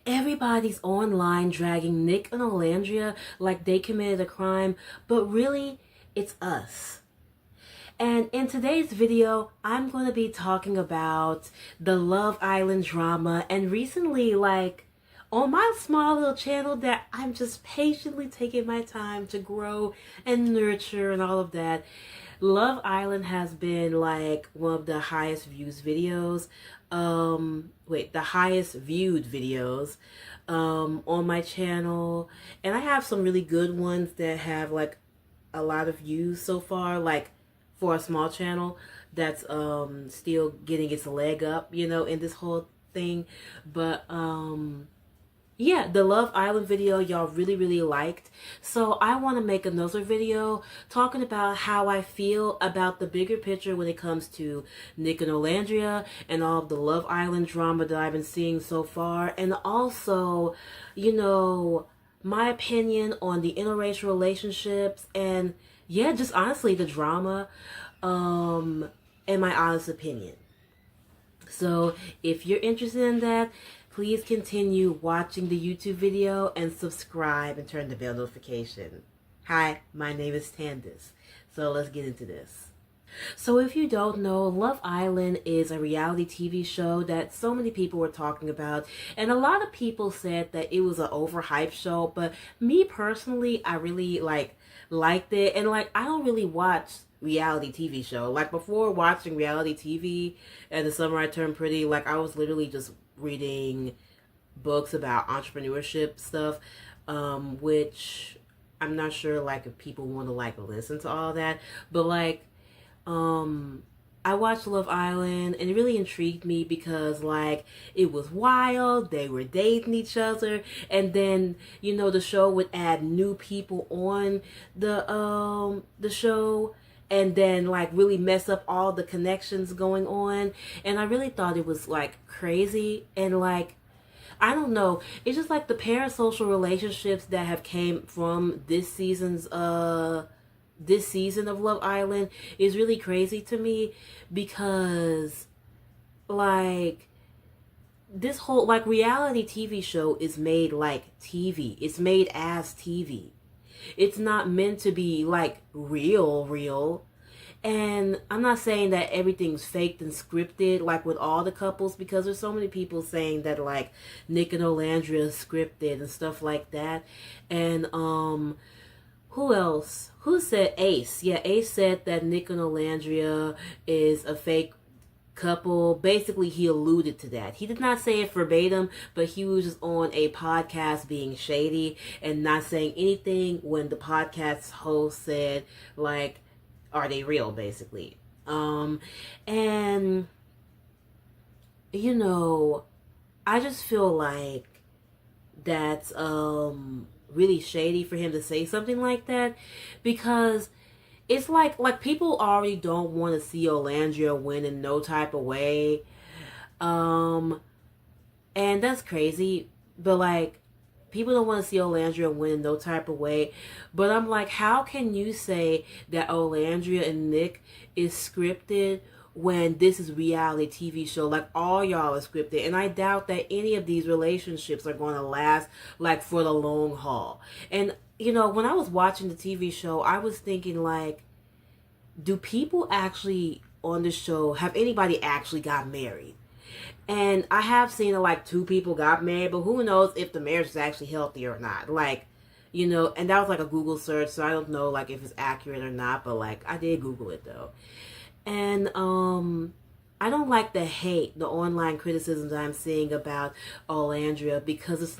everybody's online dragging Nick and Olandria like they committed a crime, but really, it's us. And in today's video, I'm going to be talking about the Love Island drama, and recently, on my small little channel that I'm just patiently taking my time to grow and nurture and all of that. Love Island has been like one of the highest views videos, the highest viewed videos on my channel. And I have some really good ones that have like a lot of views so far, like for a small channel that's still getting its leg up, in this whole thing. But yeah, the Love Island video y'all really liked. So I want to make another video talking about how I feel about the bigger picture when it comes to Nick and Olandria and all of the Love Island drama that I've been seeing so far. And also, my opinion on the interracial relationships and yeah, just honestly the drama, and my honest opinion. So if you're interested in that, please continue watching the YouTube video and subscribe and turn the bell notification. Hi, my name is Tandis. So let's get into this. So if you don't know, Love Island is a reality TV show that so many people were talking about. And a lot of people said that it was an overhyped show. But me personally, I really liked it. And I don't really watch reality TV show. Like before watching reality TV and the summer I turned pretty, I was literally just reading books about entrepreneurship stuff, which I'm not sure if people want to listen to all that, but I watched Love Island and it really intrigued me because it was wild, they were dating each other, and then the show would add new people on the show and then really mess up all the connections going on. And I really thought it was crazy, and I don't know, it's just the parasocial relationships that have came from this season of Love Island is really crazy to me, because this whole reality TV show is made like TV. It's made as TV. It's not meant to be real. And I'm not saying that everything's faked and scripted with all the couples, because there's so many people saying that Nick and Olandria is scripted and stuff like that. And who else? Who said Ace? Yeah, Ace said that Nick and Olandria is a fake couple. Basically, he alluded to that. He did not say it verbatim, but he was just on a podcast being shady and not saying anything when the podcast host said, are they real, basically. And, I just feel that's, really shady for him to say something like that, because it's people already don't want to see Olandria win in no type of way. And that's crazy. But people don't want to see Olandria win in no type of way. But I'm how can you say that Olandria and Nick is scripted when this is reality TV show? All y'all are scripted, and I doubt that any of these relationships are going to last for the long haul. And when I was watching the TV show, I was thinking do people actually on the show, have anybody actually got married? And I have seen two people got married, but who knows if the marriage is actually healthy or not. And that was a Google search, so I don't know if it's accurate or not, but I did Google it though. And I don't like the hate, the online criticisms I'm seeing about Olandria, because it's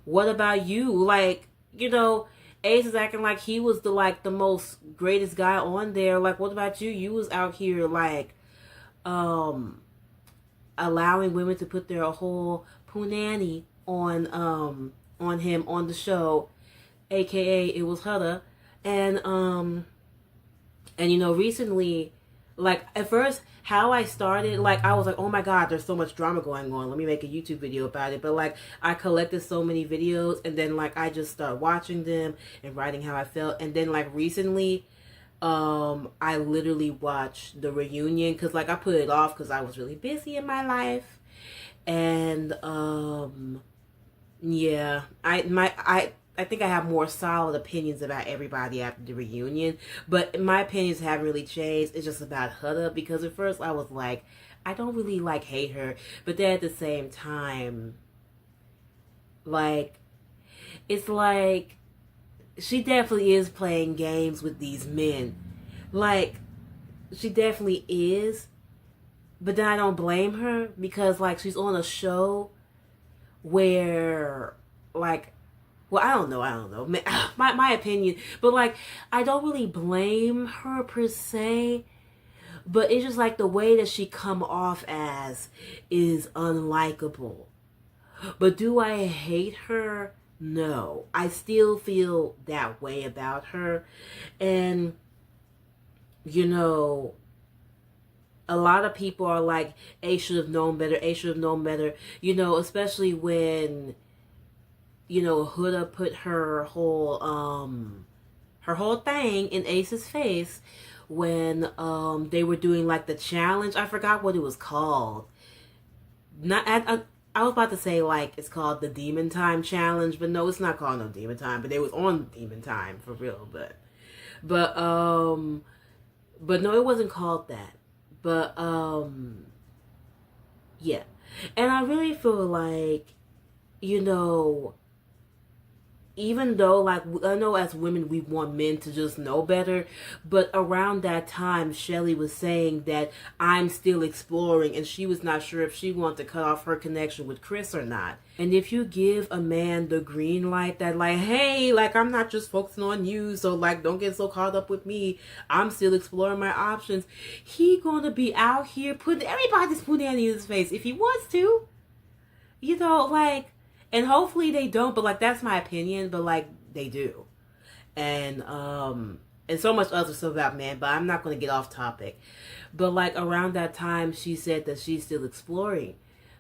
what about you? Ace is acting like he was the most greatest guy on there. What about you? You was out here allowing women to put their whole punani on him on the show, aka it was Huda. And recently, at first, how I started, I was oh my god, there's so much drama going on, let me make a YouTube video about it. But I collected so many videos, and then I just started watching them and writing how I felt. And then recently, I literally watched the reunion, because I put it off because I was really busy in my life. And yeah, I think I have more solid opinions about everybody after the reunion, but my opinions haven't really changed. It's just about Huda, because at first I was like, I don't really like hate her, but then at the same time, like, it's like she definitely is playing games with these men. Like, she definitely is, but then I don't blame her, because like she's on a show where, like, well, I don't know, my opinion, but like, I don't really blame her per se, but it's just like the way that she come off as is unlikable. But do I hate her? No, I still feel that way about her. And you know, a lot of people are like, A should have known better, A should have known better, you know, especially when, you know, Huda put her whole thing in Ace's face when they were doing like the challenge. I forgot what it was called. Not I was about to say like it's called the Demon Time Challenge, but no, it's not called no Demon Time. But they was on Demon Time for real. But but no, it wasn't called that. But yeah, and I really feel like, you know, even though, like, I know as women we want men to just know better, but around that time Shelly was saying that I'm still exploring, and she was not sure if she wanted to cut off her connection with Chris or not. And if you give a man the green light that like, hey, like, I'm not just focusing on you, so like don't get so caught up with me, I'm still exploring my options, he gonna be out here putting everybody's putting in his face if he wants to, you know, like. And hopefully they don't, but like that's my opinion, but like they do. And so much other stuff about men, but I'm not gonna get off topic. But like around that time she said that she's still exploring.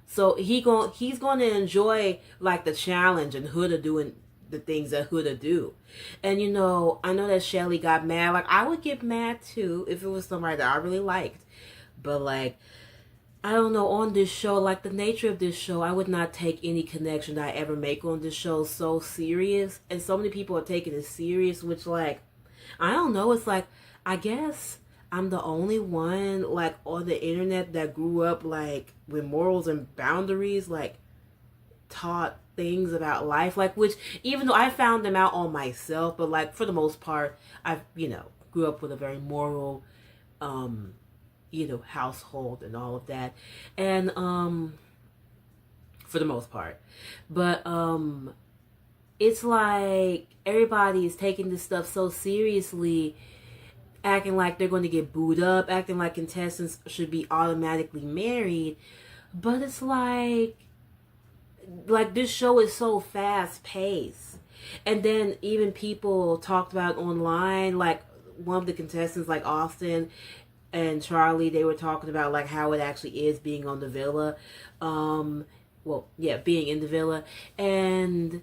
So he's gonna enjoy like the challenge and Huda doing the things that Huda do. And you know, I know that Shelly got mad. Like I would get mad too if it was somebody that I really liked. But like, I don't know, on this show, like the nature of this show, I would not take any connection that I ever make on this show so serious. And so many people are taking it serious, which like, I don't know, it's like, I guess I'm the only one like on the internet that grew up like with morals and boundaries, like taught things about life, like, which even though I found them out on myself, but like for the most part, I, you know, grew up with a very moral, you know, household and all of that. And for the most part. But it's like everybody is taking this stuff so seriously, acting like they're going to get booed up, acting like contestants should be automatically married. But it's like this show is so fast paced. And then even people talked about online, like one of the contestants, like Austin and Charlie, they were talking about like how it actually is being on the villa. Well, yeah, being in the villa. And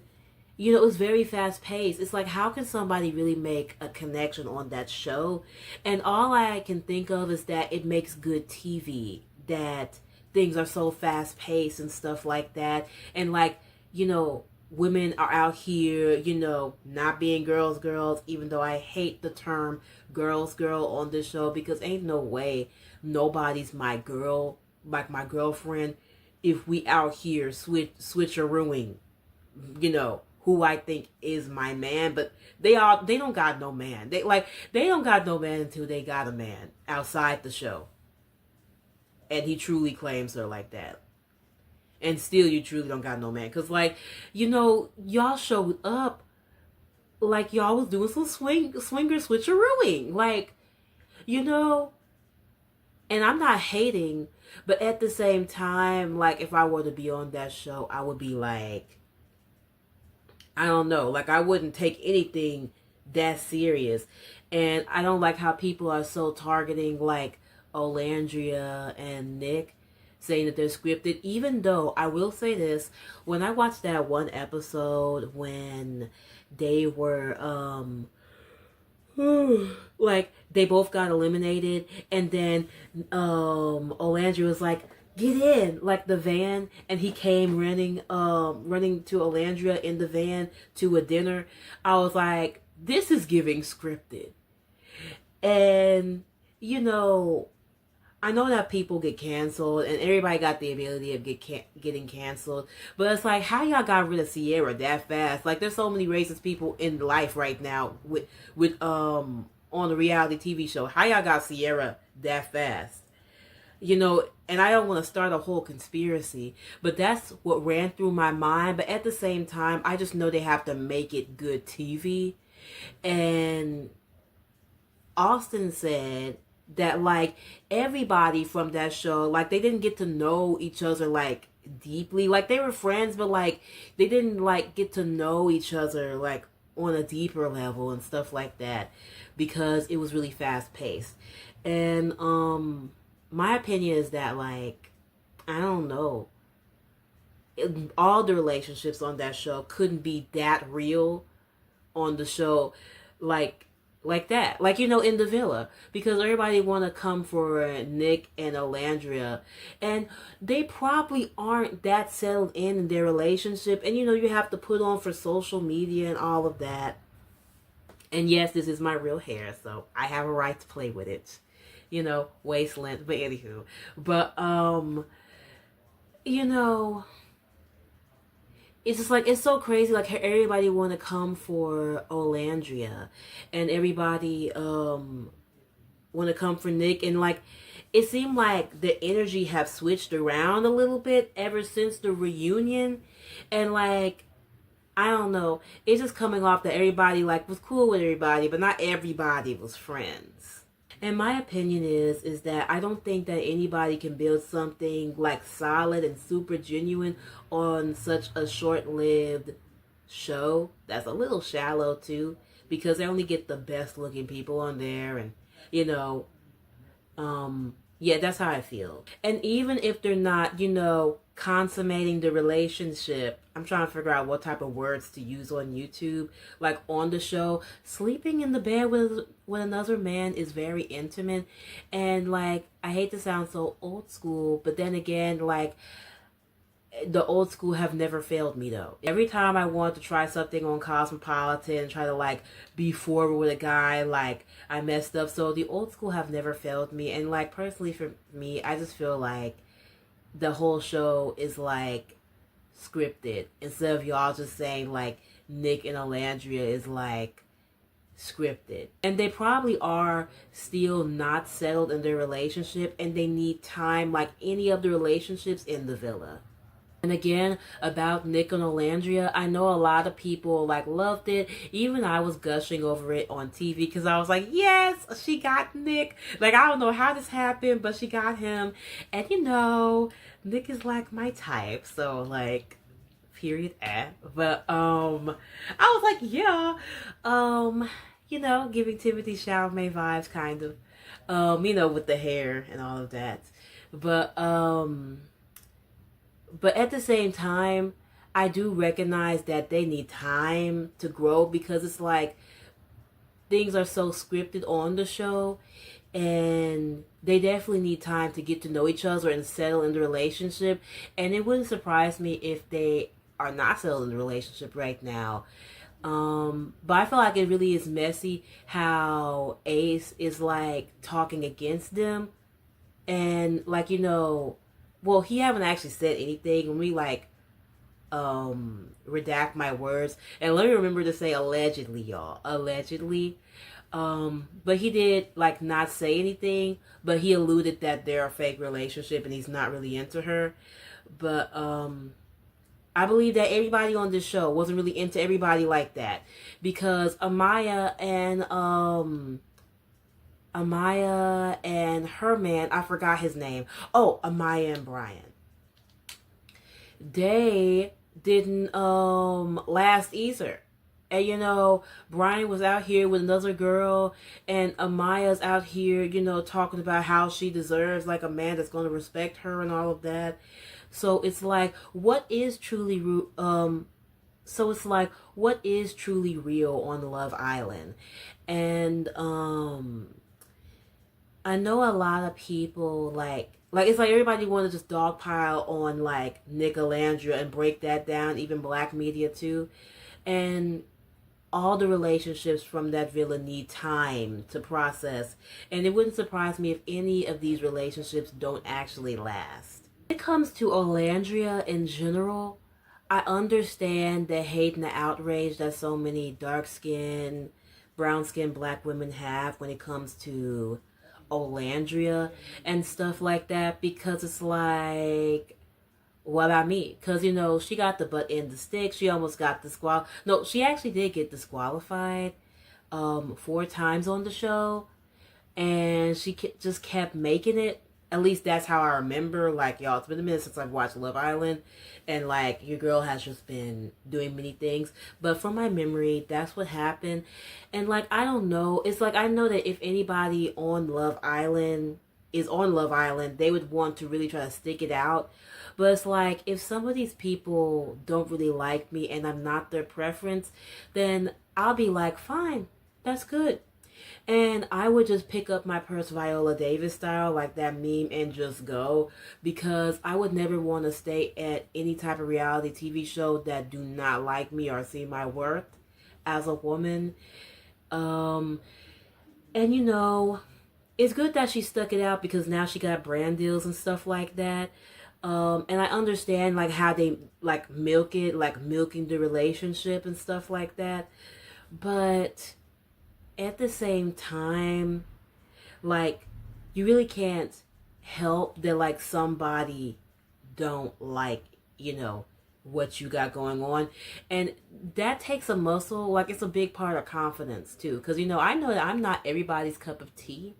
you know, it was very fast paced. It's like, how can somebody really make a connection on that show? And all I can think of is that it makes good TV, that things are so fast paced and stuff like that. And like, you know, women are out here, you know, not being girls, even though I hate the term girl on this show, because ain't no way nobody's my girl, like my girlfriend, if we out here switcherooing, you know, who I think is my man. But they don't got no man. They don't got no man until they got a man outside the show. And he truly claims her like that. And still you truly don't got no man. Because, like, you know, y'all showed up like y'all was doing some swinger switcherooing. Like, you know, and I'm not hating, but at the same time, like, if I were to be on that show, I would be like, I don't know, like, I wouldn't take anything that serious. And I don't like how people are so targeting, like, Olandria and Nick, saying that they're scripted, even though I will say this, when I watched that one episode when they were like they both got eliminated, and then Olandria was like, get in, like the van, and he came running to Olandria in the van to a dinner. I was like, this is giving scripted. And you know, I know that people get canceled, and everybody got the ability of getting canceled. But it's like, how y'all got rid of Sierra that fast? Like, there's so many racist people in life right now with on the reality TV show. How y'all got Sierra that fast? You know, and I don't want to start a whole conspiracy, but that's what ran through my mind. But at the same time, I just know they have to make it good TV. And Austin said that like everybody from that show, like they didn't get to know each other like deeply. Like they were friends, but like they didn't like get to know each other like on a deeper level and stuff like that, because it was really fast paced. And my opinion is that like, I don't know, all the relationships on that show couldn't be that real on the show, like that, like, you know, in the villa, because everybody want to come for Nick and Olandria, and they probably aren't that settled in their relationship. And you know, you have to put on for social media and all of that. And yes, this is my real hair, so I have a right to play with it, you know, waist length. But anywho, but you know, it's just like, it's so crazy, like everybody want to come for Olandria, and everybody want to come for Nick. And like, it seemed like the energy have switched around a little bit ever since the reunion. And like, I don't know, it's just coming off that everybody like was cool with everybody, but not everybody was friends. And my opinion is that I don't think that anybody can build something like solid and super genuine on such a short-lived show. That's a little shallow too, because they only get the best looking people on there. And you know, yeah, that's how I feel. And even if they're not, you know, consummating the relationship, I'm trying to figure out what type of words to use on YouTube. Like on the show, sleeping in the bed with another man is very intimate. And like, I hate to sound so old school, but then again, like, the old school have never failed me though. Every time I want to try something on Cosmopolitan and try to like be forward with a guy, like I messed up. So the old school have never failed me. And like, personally for me, I just feel like the whole show is like scripted, instead of y'all just saying like Nick and Olandria is like scripted. And they probably are still not settled in their relationship, and they need time like any of the relationships in the villa. And again, about Nick and Olandria, I know a lot of people like loved it. Even I was gushing over it on TV because I was like, yes, she got Nick. Like, I don't know how this happened, but she got him. And you know, Nick is like my type, so like, period at. But I was like, yeah, you know, giving Timothy Chalamet vibes kind of. You know, with the hair and all of that. But at the same time, I do recognize that they need time to grow, because it's like things are so scripted on the show, and they definitely need time to get to know each other and settle in the relationship. And it wouldn't surprise me if they are not settled in the relationship right now. But I feel like it really is messy how Ace is like talking against them, and like, you know, well, he haven't actually said anything. Let me like redact my words, and let me remember to say allegedly, y'all, allegedly. But he did like not say anything, but he alluded that they're a fake relationship and he's not really into her. But I believe that everybody on this show wasn't really into everybody like that, because Amaya and her man, I forgot his name. Oh, Amaya and Brian. They didn't last either. And you know, Brian was out here with another girl, and Amaya's out here, you know, talking about how she deserves like a man that's going to respect her and all of that. So it's like, what is truly real on Love Island? And I know a lot of people like Like, it's like everybody want to just dogpile on, like, Nick Olandria and break that down, even black media too. And all the relationships from that villa need time to process. And it wouldn't surprise me if any of these relationships don't actually last. When it comes to Olandria in general, I understand the hate and the outrage that so many dark-skinned, brown-skinned black women have when it comes to Olandria and stuff like that, because it's like, what about me? Because, you know, she got the butt end of the stick. She almost got No, she actually did get disqualified 4 times on the show. And she just kept making it. At least that's how I remember. Like, y'all, it's been a minute since I've watched Love Island. And, like, your girl has just been doing many things. But from my memory, that's what happened. And, like, I don't know. It's like, I know that if anybody on Love Island is on Love Island, they would want to really try to stick it out. But it's like, if some of these people don't really like me and I'm not their preference, then I'll be like, fine, that's good. And I would just pick up my purse Viola Davis style, like that meme, and just go. Because I would never want to stay at any type of reality TV show that do not like me or see my worth as a woman. And you know, it's good that she stuck it out because now she got brand deals and stuff like that. And I understand like how they like milk it, like milking the relationship and stuff like that. But at the same time, like, you really can't help that like somebody don't like, you know, what you got going on. And that takes a muscle. Like, it's a big part of confidence too, because, you know that I'm not everybody's cup of tea.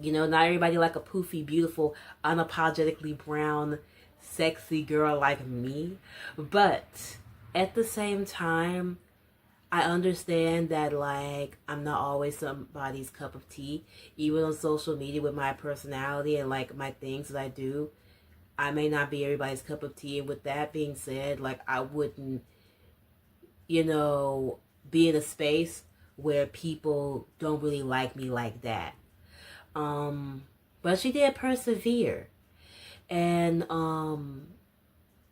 You know, not everybody like a poofy, beautiful, unapologetically brown, sexy girl like me. But at the same time, I understand that, like, I'm not always somebody's cup of tea. Even on social media with my personality and, like, my things that I do, I may not be everybody's cup of tea. And with that being said, like, I wouldn't, you know, be in a space where people don't really like me like that. But she did persevere. And,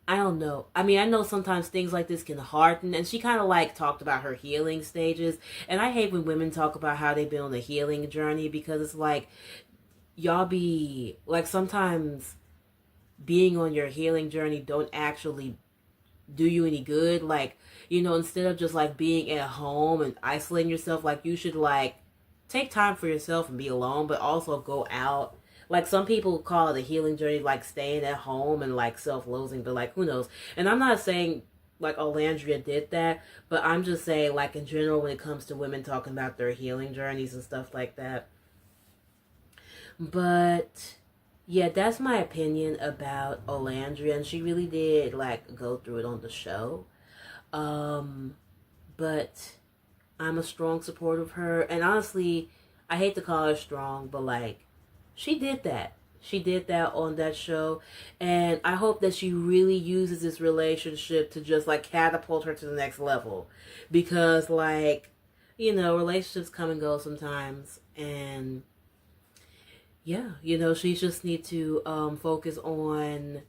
I don't know. I mean, I know sometimes things like this can harden, and she kind of like talked about her healing stages. And I hate when women talk about how they've been on a healing journey, because it's like, y'all be like, sometimes being on your healing journey don't actually do you any good. Like, you know, instead of just like being at home and isolating yourself, like, you should like take time for yourself and be alone, but also go out. Like, some people call it a healing journey, like staying at home and like self-loathing, but like, who knows? And I'm not saying like Olandria did that, but I'm just saying, like, in general, when it comes to women talking about their healing journeys and stuff like that. But yeah, that's my opinion about Olandria, and she really did like go through it on the show. But I'm a strong supporter of her, and honestly, I hate to call her strong, but like, she did that. She did that on that show, and I hope that she really uses this relationship to just like catapult her to the next level, because like, you know, relationships come and go sometimes, and yeah, you know, she just need to focus on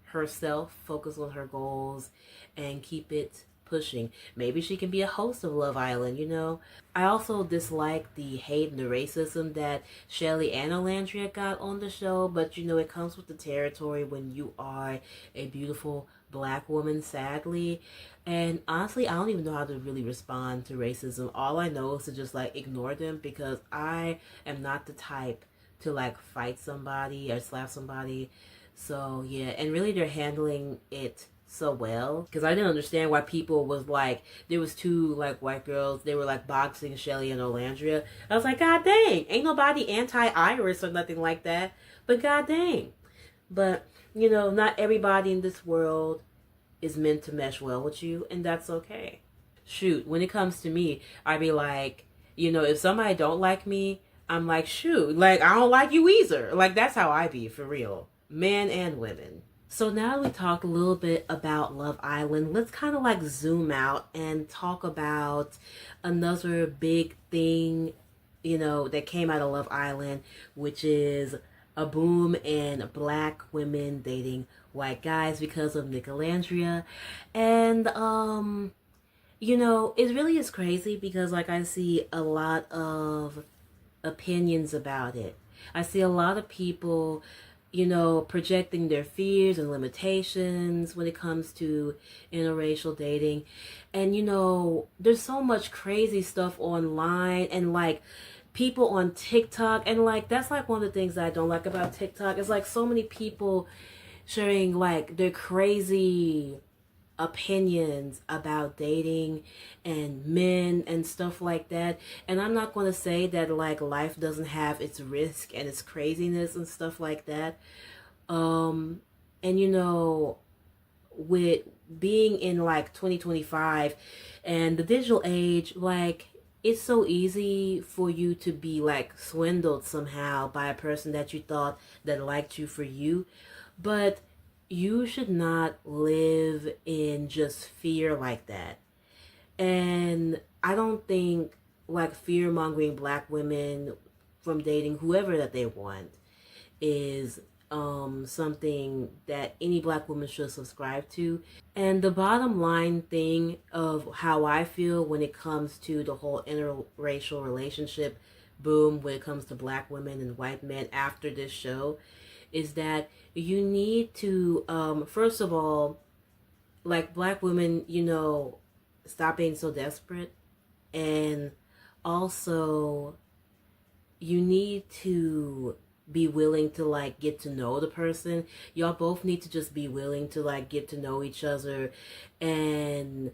herself, focus on her goals, and keep it pushing. Maybe she can be a host of Love Island, you know. I also dislike the hate and the racism that Shelly and Olandria got on the show, but you know, it comes with the territory when you are a beautiful black woman, sadly. And honestly, I don't even know how to really respond to racism. All I know is to just like ignore them, because I am not the type to like fight somebody or slap somebody. So yeah, and really they're handling it so well, because I didn't understand why people was like, there was 2 like white girls, they were like boxing Shelly and Olandria. I was like, god dang, ain't nobody anti-Iris or nothing like that, but god dang. But you know, not everybody in this world is meant to mesh well with you, and that's okay. Shoot, when it comes to me, I'd be like, you know, if somebody don't like me, I'm like, shoot, like, I don't like you either. Like, that's how I be, for real. Men and women. So now that we talked a little bit about Love Island, let's kind of like zoom out and talk about another big thing, you know, that came out of Love Island, which is a boom in black women dating white guys because of Nick Olandria. And it really is crazy because like I see a lot of opinions about it. I see a lot of people, projecting their fears and limitations when it comes to interracial dating. And, there's so much crazy stuff online and like people on TikTok. And like, that's like one of the things that I don't like about TikTok. It's like so many people sharing like their crazy opinions about dating and men and stuff like that. And I'm not going to say that like life doesn't have its risk and its craziness and stuff like that. And with being in like 2025 and the digital age, like it's so easy for you to be like swindled somehow by a person that you thought that liked you for you. But you should not live in just fear like that. And I don't think like fear mongering black women from dating whoever that they want is something that any black woman should subscribe to. And the bottom line thing of how I feel when it comes to the whole interracial relationship boom when it comes to black women and white men after this show is that you need to first of all, like black women, stop being so desperate. And also you need to be willing to like get to know the person. Y'all both need to just be willing to like get to know each other and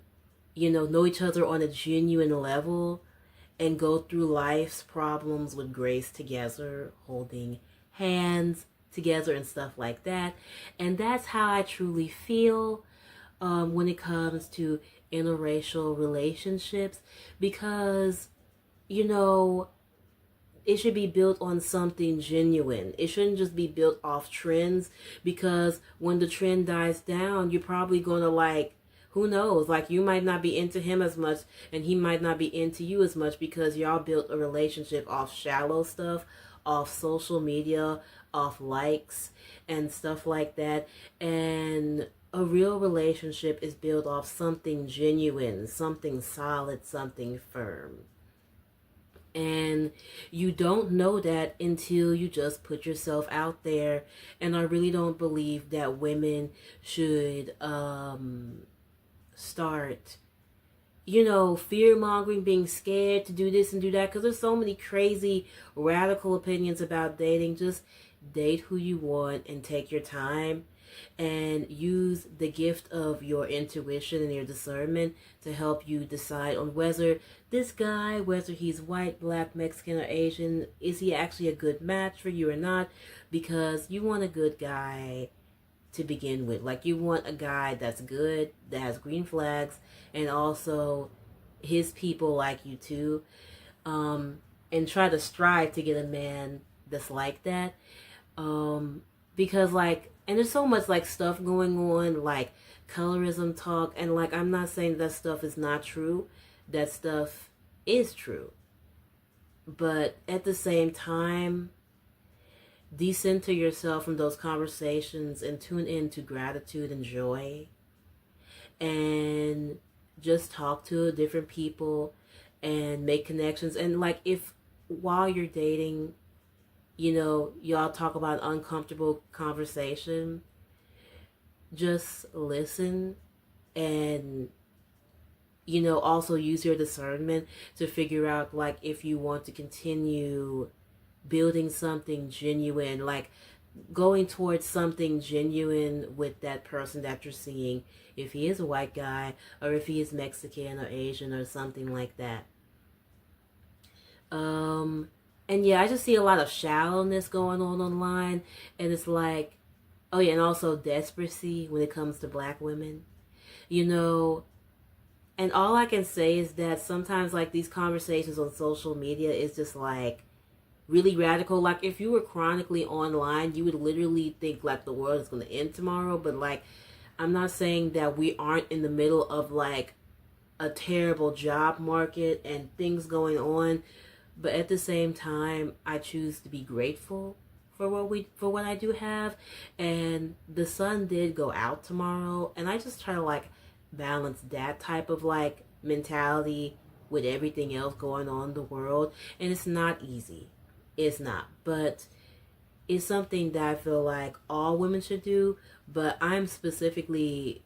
know each other on a genuine level and go through life's problems with grace together, holding hands together and stuff like that. And that's how I truly feel when it comes to interracial relationships, because it should be built on something genuine. It shouldn't just be built off trends, because when the trend dies down, you're probably going to like, who knows, like you might not be into him as much and he might not be into you as much because y'all built a relationship off shallow stuff, off social media, off likes and stuff like that. And a real relationship is built off something genuine, something solid, something firm. And you don't know that until you just put yourself out there. And I really don't believe that women should start, fear mongering, being scared to do this and do that, because there's so many crazy radical opinions about dating. Just date who you want and take your time and use the gift of your intuition and your discernment to help you decide on whether this guy, whether he's white, black, Mexican, or Asian, is he actually a good match for you or not. Because you want a good guy to begin with. Like, you want a guy that's good, that has green flags, and also his people like you too. And try to strive to get a man that's like that. Because like, and there's so much like stuff going on, like colorism talk, and like I'm not saying that stuff is not true. That stuff is true. But at the same time, decenter yourself from those conversations and tune in to gratitude and joy. And just talk to different people and make connections. And like, if while you're dating, y'all talk about uncomfortable conversation, just listen and, also use your discernment to figure out, like, if you want to continue building something genuine, like going towards something genuine with that person that you're seeing, if he is a white guy or if he is Mexican or Asian or something like that. And yeah, I just see a lot of shallowness going on online. And it's like, oh yeah, and also desperacy when it comes to black women. And all I can say is that sometimes like these conversations on social media is just like really radical. Like if you were chronically online, you would literally think like the world is going to end tomorrow. But like, I'm not saying that we aren't in the middle of like a terrible job market and things going on. But at the same time, I choose to be grateful for what I do have. And the sun did go out tomorrow, and I just try to like balance that type of like mentality with everything else going on in the world. And it's not easy. It's not. But it's something that I feel like all women should do. But I'm specifically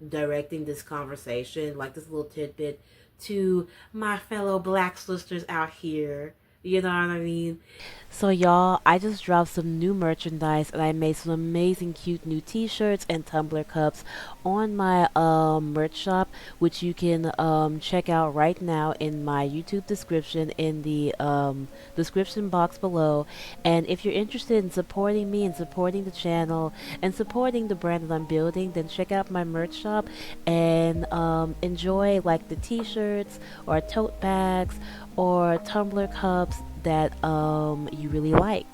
directing this conversation, like this little tidbit, to my fellow black sisters out here. You know what I mean? So y'all, I just dropped some new merchandise and I made some amazing cute new t-shirts and tumbler cups on my merch shop, which you can check out right now in my YouTube description in the description box below. And if you're interested in supporting me and supporting the channel and supporting the brand that I'm building, then check out my merch shop and enjoy like the t-shirts or tote bags or tumbler cups that you really like.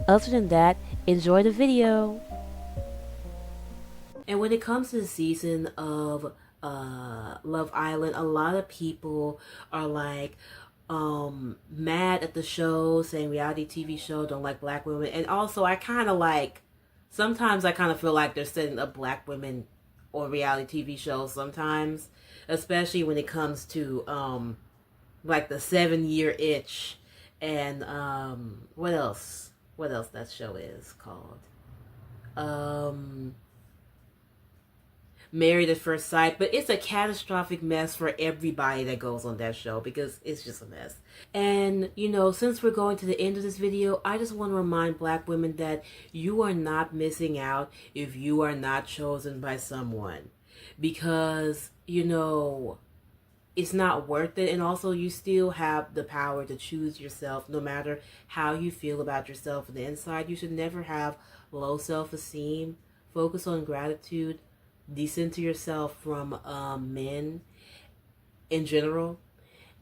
Other than that, enjoy the video. And when it comes to the season of Love Island, a lot of people are like mad at the show, saying reality TV show don't like black women. And also I kind of like, sometimes I kind of feel like they're setting up black women on reality TV shows sometimes, especially when it comes to like the 7-year itch and what else that show is called, Married at First Sight. But it's a catastrophic mess for everybody that goes on that show because it's just a mess. And you know, since we're going to the end of this video, I just want to remind black women that you are not missing out if you are not chosen by someone, because you know it's not worth it. And also you still have the power to choose yourself no matter how you feel about yourself on the inside. You should never have low self-esteem. Focus on gratitude. Decenter yourself from men in general,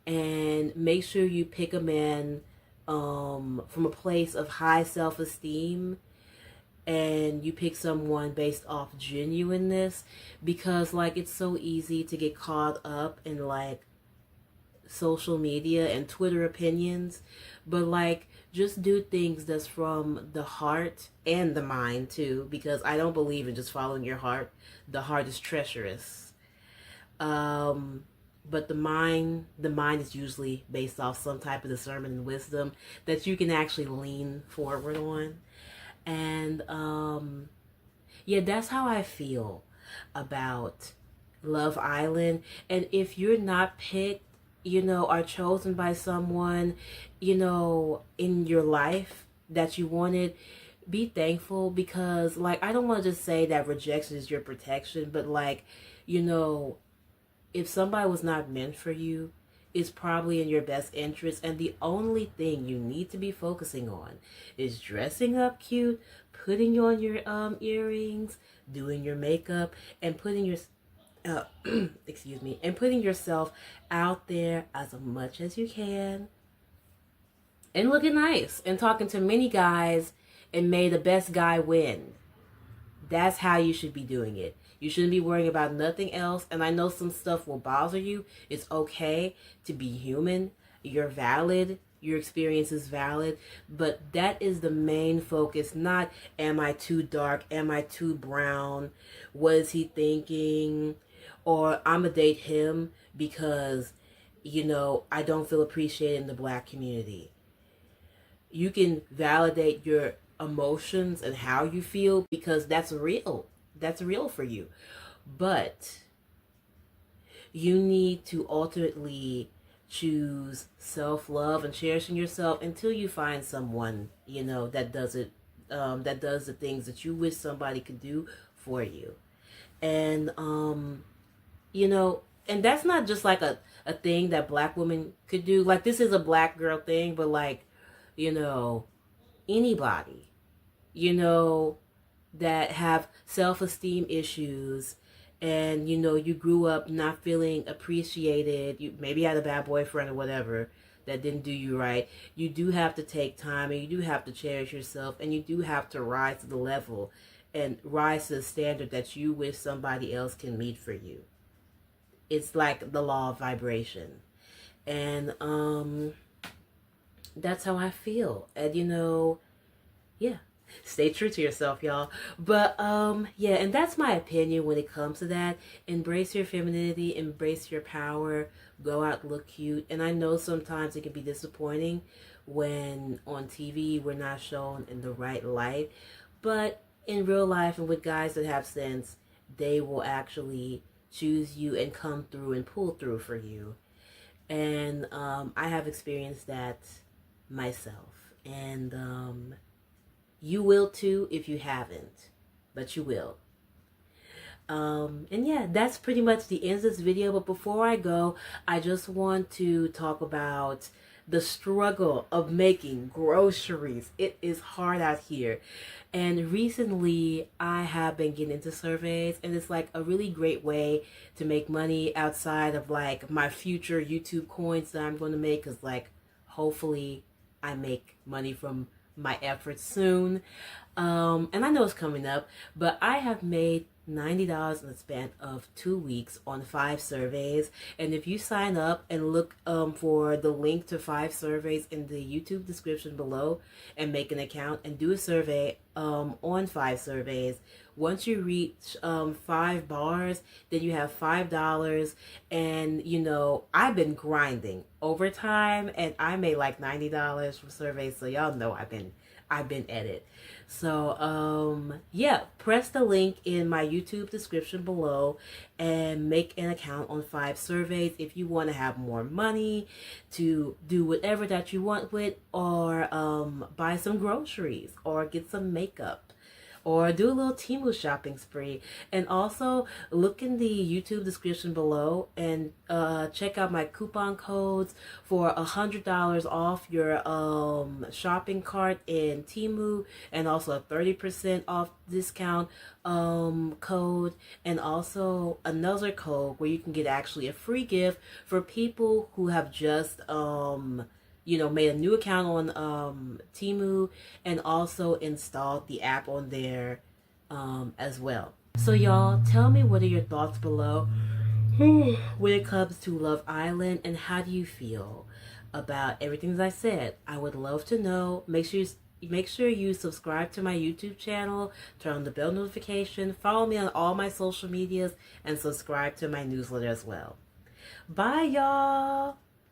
and make sure you pick a man from a place of high self-esteem, and you pick someone based off genuineness, because like it's so easy to get caught up in like social media and Twitter opinions, but like just do things that's from the heart and the mind too, because I don't believe in just following your heart. The heart is treacherous, but the mind is usually based off some type of discernment and wisdom that you can actually lean forward on. And yeah, that's how I feel about Love Island. And if you're not picked, you know, are chosen by someone, you know, in your life that you wanted, be thankful, because like I don't want to just say that rejection is your protection, but like, you know, if somebody was not meant for you, it's probably in your best interest, and the only thing you need to be focusing on is dressing up cute, putting on your earrings, doing your makeup, and putting your excuse me, and putting yourself out there as much as you can, and looking nice and talking to many guys, and may the best guy win. That's how you should be doing it. You shouldn't be worrying about nothing else. And I know some stuff will bother you. It's okay to be human. You're valid. Your experience is valid. But that is the main focus. Not, am I too dark? Am I too brown? What is he thinking? Or I'm going to date him because, you know, I don't feel appreciated in the black community. You can validate your emotions and how you feel, because that's real. That's real for you. But you need to ultimately choose self-love and cherishing yourself until you find someone, you know, that does it, that does the things that you wish somebody could do for you. And you know, and that's not just like a thing that black women could do. Like, this is a black girl thing, but like, you know, anybody, you know, that have self-esteem issues, and you know, you grew up not feeling appreciated, you maybe had a bad boyfriend or whatever that didn't do you right, you do have to take time, and you do have to cherish yourself, and you do have to rise to the level and rise to the standard that you wish somebody else can meet for you. It's like the law of vibration. And that's how I feel. And you know, Yeah, stay true to yourself, y'all. But yeah, and that's my opinion when it comes to that. Embrace your femininity, embrace your power, go out, look cute. And I know sometimes it can be disappointing when on TV we're not shown in the right light, but in real life and with guys that have sense, they will actually choose you and come through and pull through for you. And I have experienced that myself. And you will too if you haven't, but you will. And yeah, that's pretty much the end of this video. But before I go, I just want to talk about the struggle of making groceries. It is hard out here. And recently, I have been getting into surveys, and it's like a really great way to make money outside of like my future YouTube coins that I'm going to make. Because, like, hopefully, I make money from my efforts soon. And I know it's coming up, but I have made $90 in the span of 2 weeks on 5 surveys. And if you sign up and look for the link to 5 surveys in the YouTube description below and make an account and do a survey on 5 surveys, once you reach 5 bars, then you have $5. And you know, I've been grinding overtime and I made like $90 from surveys, so y'all know I've been at it. So yeah, press the link in my YouTube description below and make an account on 5 surveys if you want to have more money to do whatever that you want with, or buy some groceries, or get some makeup, or do a little Temu shopping spree. And also look in the YouTube description below and check out my coupon codes for $100 off your shopping cart in Temu, and also a 30% off discount code, and also another code where you can get actually a free gift for people who have just you know, made a new account on Temu and also installed the app on there as well. So y'all, tell me what are your thoughts below when it comes to Love Island, and how do you feel about everything that I said? I would love to know. Make sure you subscribe to my YouTube channel, turn on the bell notification, follow me on all my social medias, and subscribe to my newsletter as well. Bye, y'all.